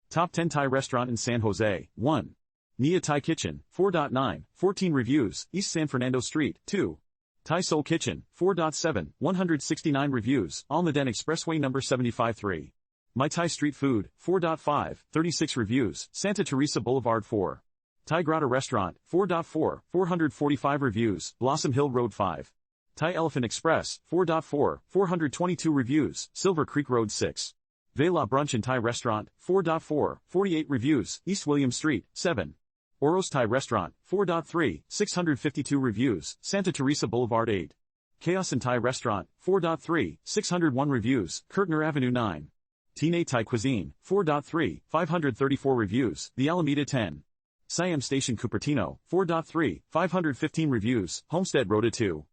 Top 10 Thai restaurant in San Jose. 1. Neeya Thai Kitchen, 4.9, 14 reviews, East San Fernando Street. 2. Thai Soul Kitchen, 4.7, 169 reviews, Almaden Expressway number 75. 3. My Thai Street Food, 4.5, 36 reviews, Santa Teresa Boulevard. 4. Thai Grata Restaurant, 4.4, 445 reviews, Blossom Hill Road. 5. Thai Elephant Express, 4.4, 422 reviews, Silver Creek Road. 6. VeLa Brunch&Thai Restaurant, 4.4, 48 reviews, East William Street. 7. Oros Thai Restaurant, 4.3, 652 reviews, Santa Teresa Boulevard. 8. Khaosan Thai Restaurant, 4.3, 601 reviews, Curtner Avenue. 9. Nee Thai Cuisine, 4.3, 534 reviews, The Alameda. 10. Siam Station Cupertino, 4.3, 515 reviews, Homestead Road. 2.